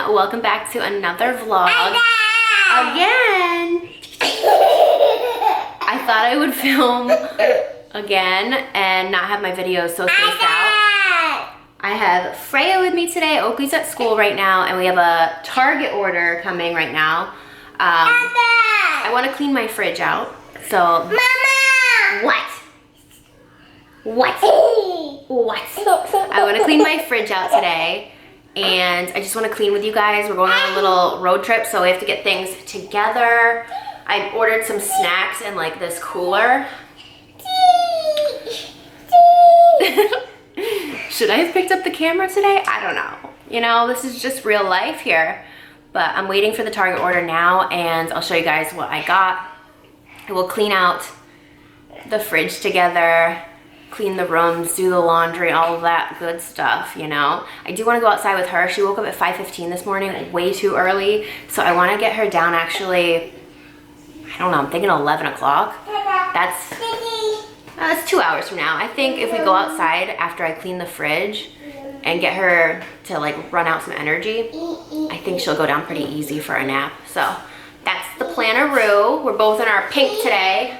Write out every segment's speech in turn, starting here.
Welcome back to another vlog. Again! I thought I would film again and not have my videos so spaced out. I have Freya with me today. Oakley's at school right now and we have a Target order coming right now. I want to clean my fridge out. So, Mama! What? I want to clean my fridge out today. And I just want to clean with you guys. We're going on a little road trip, so we have to get things together. I ordered some snacks in like this cooler. Should I have picked up the camera today? I don't know. You know, this is just real life here. But I'm waiting for the Target order now, and I'll show you guys what I got. We'll clean out the fridge together, clean the rooms, do the laundry, all of that good stuff, you know. I do want to go outside with her. She woke up at 5:15 this morning, way too early. So I want to get her down actually, I don't know, I'm thinking 11 o'clock. That's 2 hours from now. I think if we go outside after I clean the fridge and get her to like run out some energy, I think she'll go down pretty easy for a nap. So that's the planaroo. We're both in our pink today.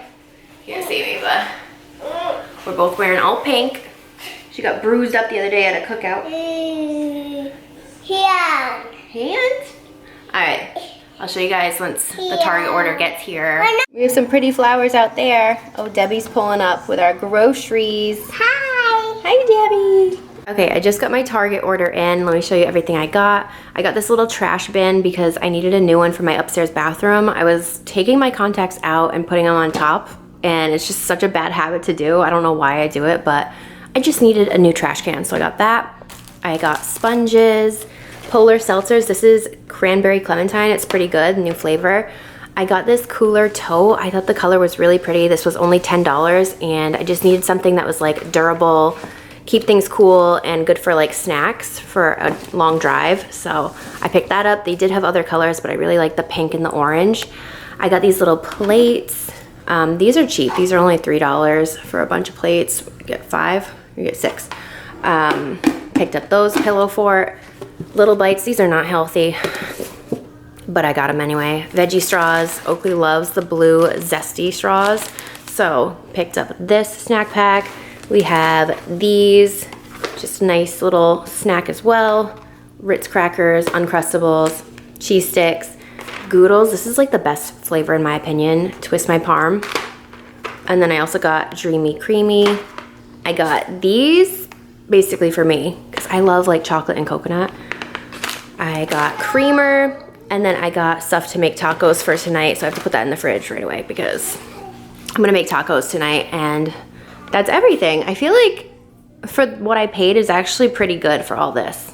You can't see me, but we're both wearing all pink. She got bruised up the other day at a cookout. Hand? Alright, I'll show you guys once the Target order gets here. We have some pretty flowers out there. Oh, Debbie's pulling up with our groceries. Hi! Hi, Debbie! Okay, I just got my Target order in. Let me show you everything I got. I got this little trash bin because I needed a new one for my upstairs bathroom. I was taking my contacts out and putting them on top, and it's just such a bad habit to do. I don't know why I do it, but I just needed a new trash can, so I got that. I got sponges, Polar Seltzers. This is cranberry clementine. It's pretty good, new flavor. I got this cooler tote. I thought the color was really pretty. This was only $10, and I just needed something that was like durable, keep things cool, and good for like snacks for a long drive. So I picked that up. They did have other colors, but I really like the pink and the orange. I got these little plates. These are cheap. These are only $3 for a bunch of plates. You get 5, you get 6. Picked up those, Pillow Fort, Little Bites. These are not healthy, but I got them anyway. Veggie straws. Oakley loves the blue zesty straws, so picked up this snack pack. We have these, just nice little snack as well. Ritz crackers, Uncrustables, cheese sticks. Goodles, this is like the best flavor in my opinion. Twist my Parm. And then I also got Dreamy Creamy. I got these basically for me because I love like chocolate and coconut. I got creamer, and then I got stuff to make tacos for tonight, so I have to put that in the fridge right away because I'm gonna make tacos tonight, and that's everything. I feel like for what I paid is actually pretty good for all this.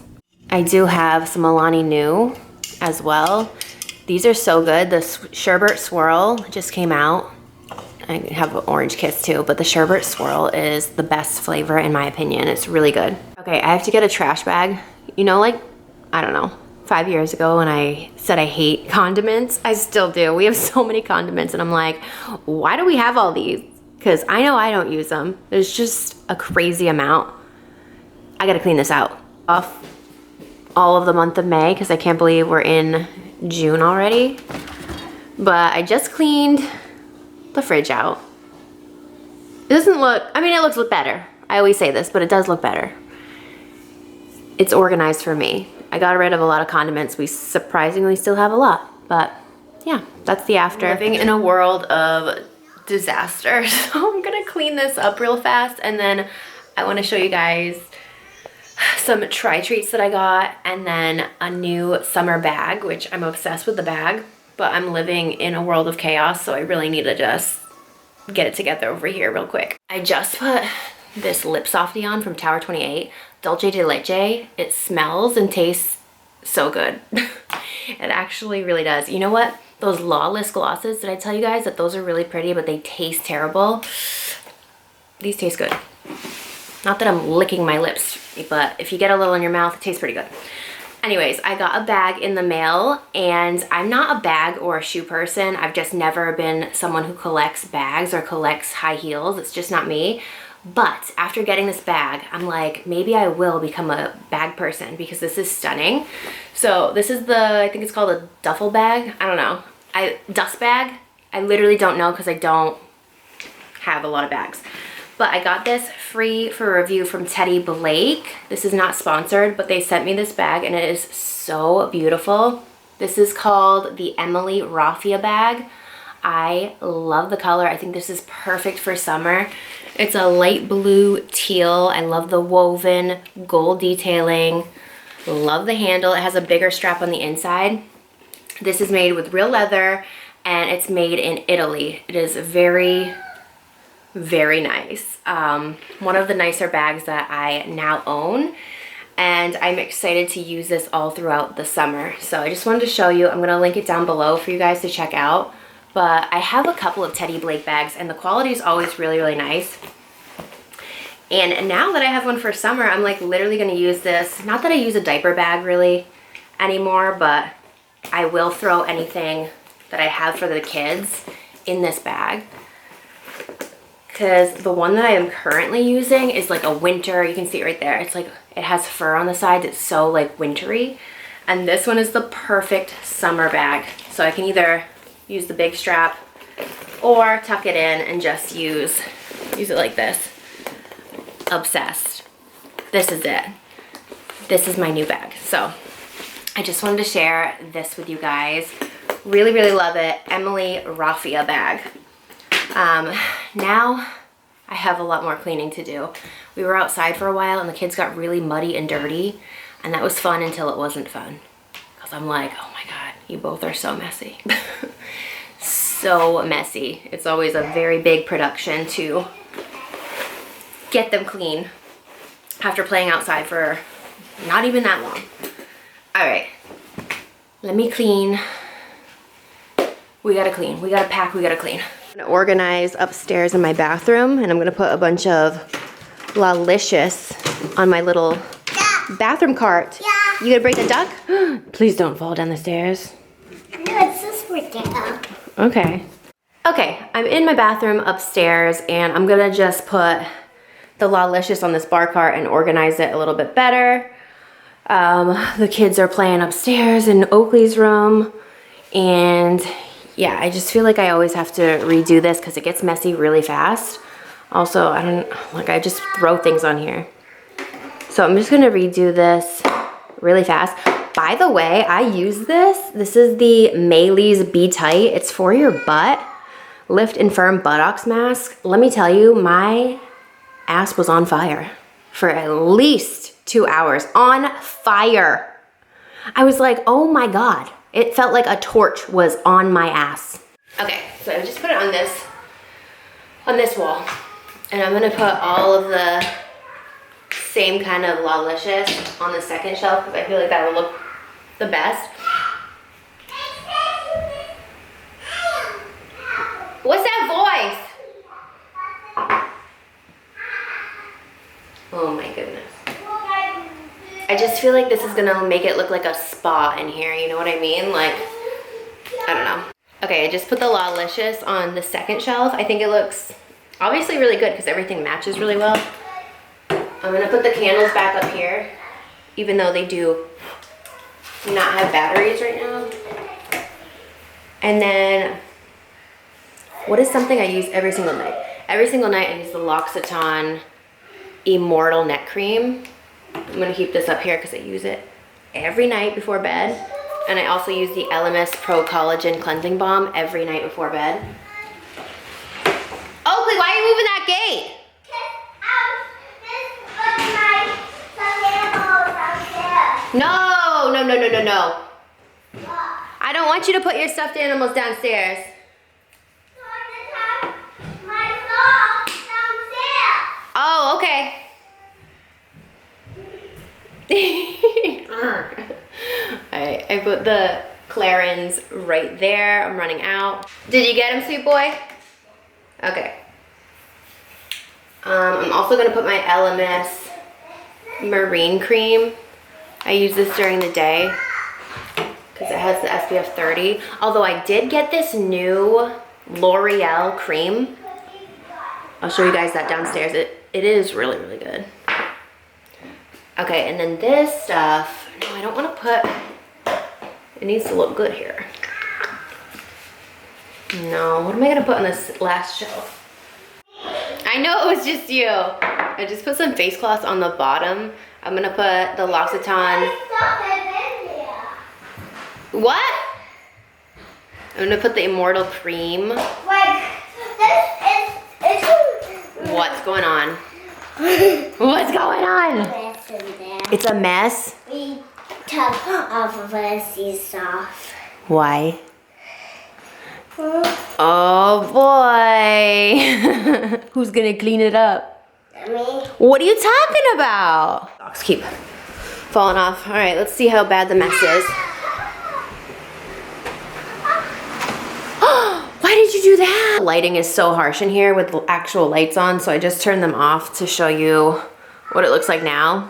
I do have some Alani Nu as well. These are so good. The Sherbet Swirl just came out. I have an Orange Kiss too, but the Sherbet Swirl is the best flavor in my opinion. It's really good. Okay, I have to get a trash bag. You know, like, I don't know, 5 years ago when I said I hate condiments, I still do. We have so many condiments and I'm like, why do we have all these? Because I know I don't use them. There's just a crazy amount. I gotta clean this out. Off all of the month of May because I can't believe we're in June already. But I just cleaned the fridge out. It doesn't look, I mean, it looks better. I always say this, but it does look better. It's organized for me. I got rid of a lot of condiments. We surprisingly still have a lot, but yeah, that's the after. Living in a world of disaster. So I'm gonna clean this up real fast, and then I want to show you guys some tri-treats that I got, and then a new summer bag, which I'm obsessed with the bag, but I'm living in a world of chaos, so I really need to just get it together over here real quick. I just put this lip softy on from Tower 28, Dolce de Leche. It smells and tastes so good. It actually really does. You know what? Those Lawless glosses, did I tell you guys that those are really pretty, but they taste terrible? These taste good. Not that I'm licking my lips, but if you get a little in your mouth, it tastes pretty good. Anyways, I got a bag in the mail, and I'm not a bag or a shoe person. I've just never been someone who collects bags or collects high heels. It's just not me. But after getting this bag, I'm like, maybe I will become a bag person because this is stunning. So this is I think it's called a duffel bag. I don't know. Dust bag. I literally don't know because I don't have a lot of bags. But I got this free for review from Teddy Blake. This is not sponsored, but they sent me this bag and it is so beautiful. This is called the Emily Raffia bag. I love the color. I think this is perfect for summer. It's a light blue teal. I love the woven gold detailing. Love the handle. It has a bigger strap on the inside. This is made with real leather and it's made in Italy. It is very, very nice. One of the nicer bags that I now own, and I'm excited to use this all throughout the summer. So I just wanted to show you. I'm gonna link it down below for you guys to check out. But I have a couple of Teddy Blake bags and the quality is always really, really nice. And now that I have one for summer, I'm like literally gonna use this. Not that I use a diaper bag really anymore, but I will throw anything that I have for the kids in this bag. Because the one that I am currently using is like a winter, you can see it right there. It's like, it has fur on the sides. It's so like wintry. And this one is the perfect summer bag. So I can either use the big strap or tuck it in and just use it like this. Obsessed. This is it. This is my new bag. So I just wanted to share this with you guys. Really, really love it. Emily Raffia bag. Now I have a lot more cleaning to do. We were outside for a while and the kids got really muddy and dirty, and that was fun until it wasn't fun. Because I'm like, oh my God, you both are so messy. So messy. It's always a very big production to get them clean after playing outside for not even that long. All right, let me clean. We gotta clean, we gotta pack, we gotta clean. I'm gonna organize upstairs in my bathroom and I'm gonna put a bunch of Lalicious on my little bathroom cart. Yeah. You gonna break the duck? Please don't fall down the stairs. No, it's just working out. Okay. Okay, I'm in my bathroom upstairs and I'm gonna just put the Lalicious on this bar cart and organize it a little bit better. The kids are playing upstairs in Oakley's room, and yeah, I just feel like I always have to redo this because it gets messy really fast. Also, I just throw things on here. So I'm just gonna redo this really fast. By the way, I use this. This is the Maylee's Be Tight. It's for your butt. Lift and Firm Buttocks Mask. Let me tell you, my ass was on fire for at least 2 hours. On fire. I was like, oh my God. It felt like a torch was on my ass. Okay, so I just put it on this wall. And I'm gonna put all of the same kind of Lalicious on the second shelf because I feel like that will look the best. What's that voice? Oh my goodness. I just feel like this is gonna make it look like a spa in here, you know what I mean? Like, I don't know. Okay, I just put the Lalicious on the second shelf. I think it looks obviously really good because everything matches really well. I'm gonna put the candles back up here, even though they do not have batteries right now. And then, what is something I use every single night? Every single night I use the L'Occitane Immortal Neck Cream. I'm gonna keep this up here because I use it every night before bed. And I also use the LMS Pro Collagen Cleansing Balm every night before bed. Oakley, why are you moving that gate? No, no, no, no, no, no. I don't want you to put your stuffed animals downstairs. Oh, okay. Alright, I put the Clarins right there. I'm running out. Did you get him, sweet boy? Okay. I'm also going to put my LMS Marine Cream. I use this during the day because it has the SPF 30. Although I did get this new L'Oreal cream. I'll show you guys that downstairs. It is really, really good. Okay, and then this stuff, no, I don't want to put, it needs to look good here. No, what am I gonna put on this last shelf? I know it was just you. I just put some face cloths on the bottom. I'm gonna put the L'Occitane. What? I'm gonna put the Immortal Cream. What's going on? What's going on? It's a mess? We took off of these soft. Why? Oh boy. Who's gonna clean it up? Me. What are you talking about? Socks keep falling off. All right, let's see how bad the mess is. Why did you do that? The lighting is so harsh in here with the actual lights on, so I just turned them off to show you what it looks like now.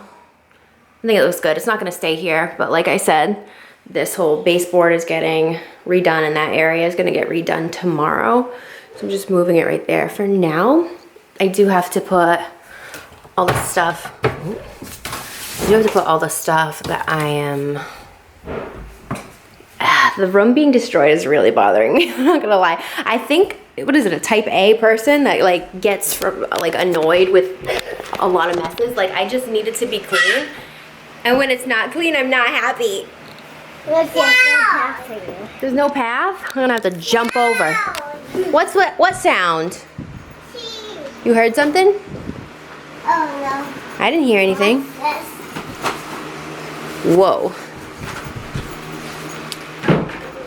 I think it looks good. It's not gonna stay here, but like I said, this whole baseboard is getting redone and that area is gonna get redone tomorrow. So I'm just moving it right there. For now, I do have to put all the stuff. I do have to put all the stuff that I am. The room being destroyed is really bothering me. I'm not gonna lie. I think, what is it, a type A person that like gets like annoyed with a lot of messes. Like I just need it to be clean. And when it's not clean, I'm not happy. Look, there's no path for you. There's no path? I'm gonna have to jump over. What sound? You heard something? Oh no. I didn't hear anything. Yes. Whoa.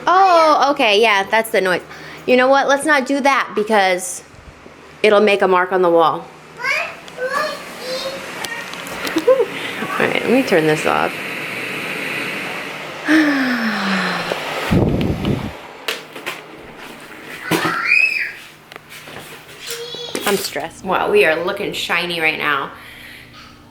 Oh, okay, yeah, that's the noise. You know what? Let's not do that because it'll make a mark on the wall. All right, let me turn this off. I'm stressed. Wow, we are looking shiny right now.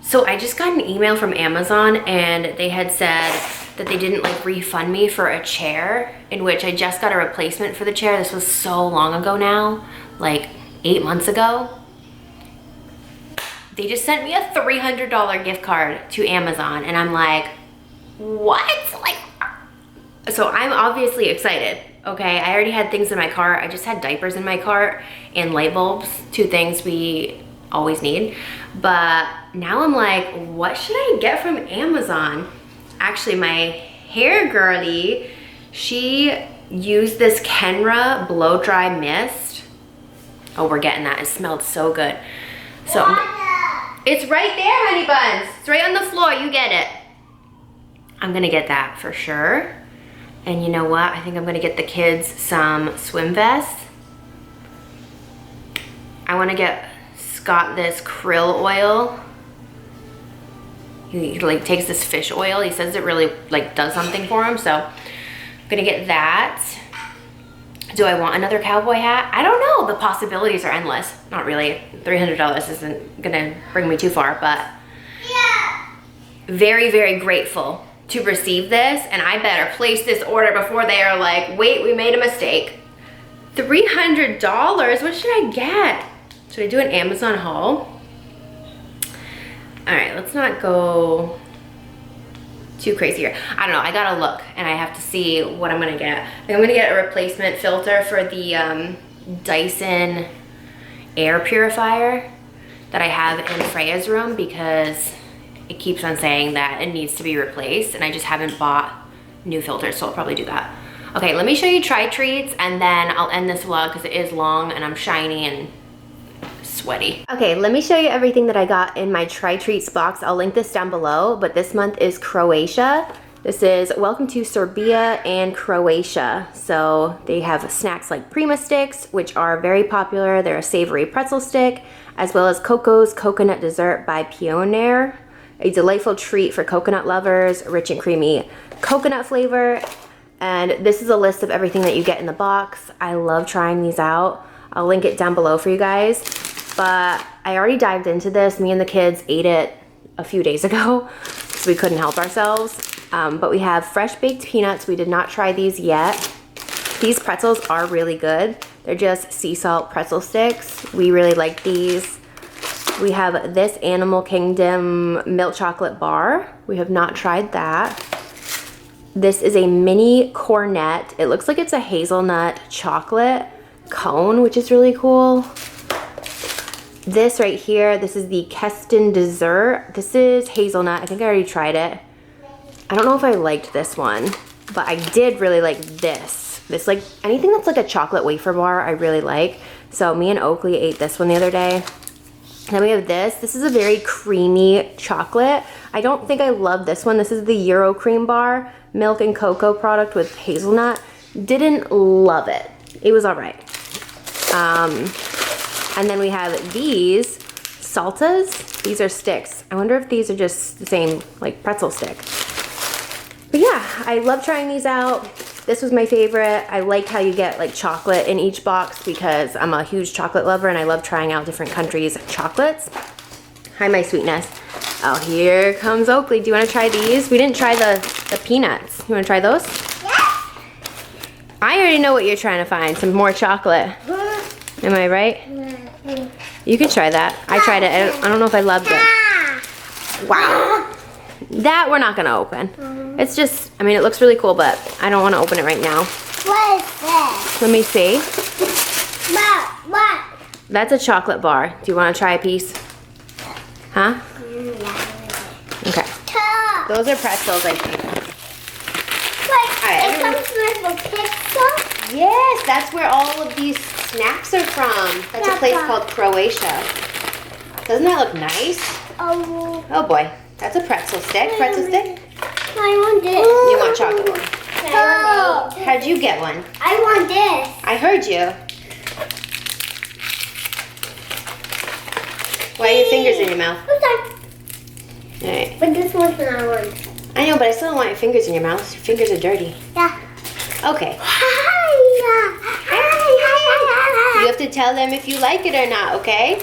So I just got an email from Amazon and they had said that they didn't like refund me for a chair, in which I just got a replacement for the chair. This was so long ago now, like 8 months ago. They just sent me a $300 gift card to Amazon and I'm like, what? Like, so I'm obviously excited, okay? I already had things in my cart. I just had diapers in my cart and light bulbs, 2 things we always need. But now I'm like, what should I get from Amazon? Actually, my hair girly, she used this Kenra blow dry mist. Oh, we're getting that. It smelled so good. So it's right there, honey buns. It's right on the floor. You get it. I'm gonna get that for sure. And you know what? I think I'm gonna get the kids some swim vests. I wanna get Scott this krill oil. He like takes this fish oil. He says it really like does something for him. So I'm gonna get that. Do I want another cowboy hat? I don't know. The possibilities are endless. Not really. $300 isn't gonna bring me too far, but yeah. Very, very grateful to receive this, and I better place this order before they are like, wait, we made a mistake. $300, what should I get? Should I do an Amazon haul? All right, let's not go too crazy here. I don't know, I gotta look and I have to see what I'm gonna get. I think I'm gonna get a replacement filter for the Dyson air purifier that I have in Freya's room because it keeps on saying that it needs to be replaced and I just haven't bought new filters, so I'll probably do that. Okay, let me show you Tri Treats and then I'll end this vlog because it is long and I'm shiny and sweaty. Okay, let me show you everything that I got in my Tri Treats box. I'll link this down below, but this month is Croatia. This is Welcome to Serbia and Croatia. So they have snacks like Prima sticks, which are very popular. They're a savory pretzel stick, as well as Coco's Coconut Dessert by Pioneer. A delightful treat for coconut lovers, rich and creamy coconut flavor. And this is a list of everything that you get in the box. I love trying these out. I'll link it down below for you guys. But I already dived into this. Me and the kids ate it a few days ago, so we couldn't help ourselves. But we have fresh baked peanuts. We did not try these yet. These pretzels are really good. They're just sea salt pretzel sticks. We really like these. We have this Animal Kingdom milk chocolate bar. We have not tried that. This is a mini cornet. It looks like it's a hazelnut chocolate cone, which is really cool. This right here, this is the Keston dessert. This is hazelnut. I think I already tried it. I don't know if I liked this one, but I did really like this. This, like, anything that's like a chocolate wafer bar, I really like. So me and Oakley ate this one the other day. Then we have this. This is a very creamy chocolate. I don't think I love this one. This is the Euro Cream Bar, milk and cocoa product with hazelnut. Didn't love it. It was all right. And then we have these saltas. These are sticks. I wonder if these are just the same, like, pretzel stick. But yeah, I love trying these out. This was my favorite. I like how you get like chocolate in each box because I'm a huge chocolate lover and I love trying out different countries' chocolates. Hi, my sweetness. Oh, here comes Oakley. Do you want to try these? We didn't try the peanuts. You want to try those? Yes. I already know what you're trying to find. Some more chocolate. Am I right? You can try that. I tried it. I don't know if I loved it. Wow. That we're not going to open. It's just, I mean, it looks really cool, but I don't want to open it right now. What is this? Let me see. What? That's a chocolate bar. Do you want to try a piece? Huh? Okay. Those are pretzels, I think. It comes with a pizza? Yes, that's where all of these snacks are from. That's a place called Croatia. Doesn't that look nice? Oh boy, that's a pretzel stick. Pretzel stick? I want this. You want chocolate one? Oh. How'd you get one? I want this. I heard you. Why are your fingers in your mouth? Alright. But this one's not one. I know, but I still don't want your fingers in your mouth. Your fingers are dirty. Yeah. Okay. You have to tell them if you like it or not, okay?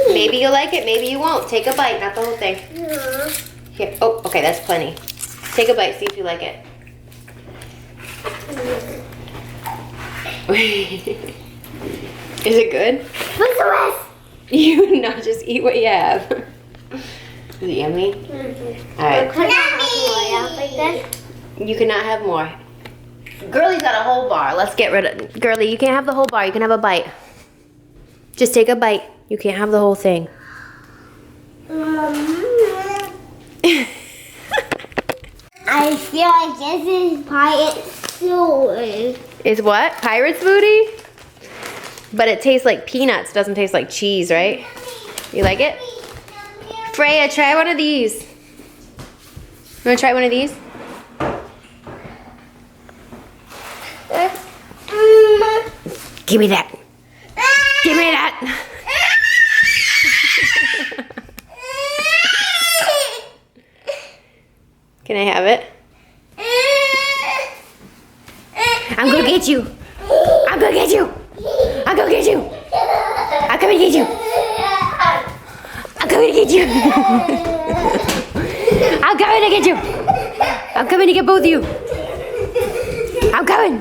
Maybe you'll like it, maybe you won't. Take a bite, not the whole thing. Here. Oh, okay, that's plenty. Take a bite, see if you like it. Is it good? What's the rest? You no, just eat what you have. Is it yummy? Alright. You cannot have more. Girlie's got a whole bar. Let's get rid of it. Girlie, you can't have the whole bar. You can have a bite. Just take a bite. You can't have the whole thing. I feel like this is pirate food. Is what? Pirate's booty? But it tastes like peanuts. Doesn't taste like cheese, right? You like it? Freya, try one of these. You want to try one of these? Give me that. Give me that. Can I have it? I'm gonna get you. I'm gonna get you. I'm gonna get you. I'm coming to get you. I'm coming to get you. I'm coming to get you. I'm coming to get both of you. I'm coming.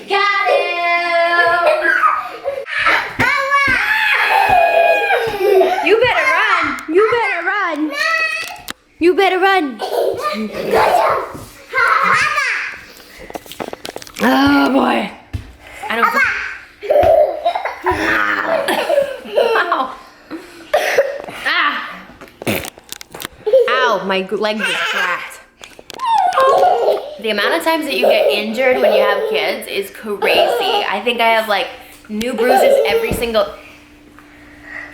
Got him. You better run. You better run. You better run. Oh boy. I don't. Ow. Ah. Ow, my leg is cracked. The amount of times that you get injured when you have kids is crazy. I think I have like new bruises every single.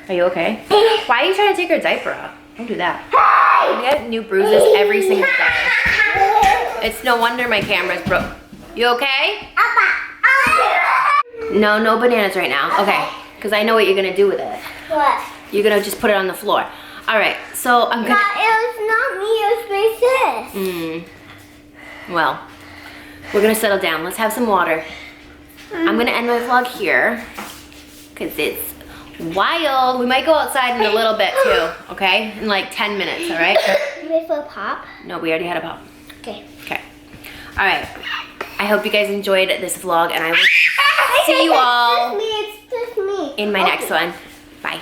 Are you okay? Why are you trying to take her diaper off? Don't do that. I have new bruises every single day. It's no wonder my camera's broke. You okay? No, no bananas right now. Okay, because I know what you're gonna do with it. What? You're gonna just put it on the floor. All right, so I'm gonna. It was not me. It was this. Well, we're gonna settle down. Let's have some water. I'm gonna end my vlog here because it's wild. We might go outside in a little bit too. Okay, in like 10 minutes. All right. Wait for a pop. No, we already had a pop. Okay. Okay. All right. I hope you guys enjoyed this vlog, and I will see you all It's just me. in my next one. Bye.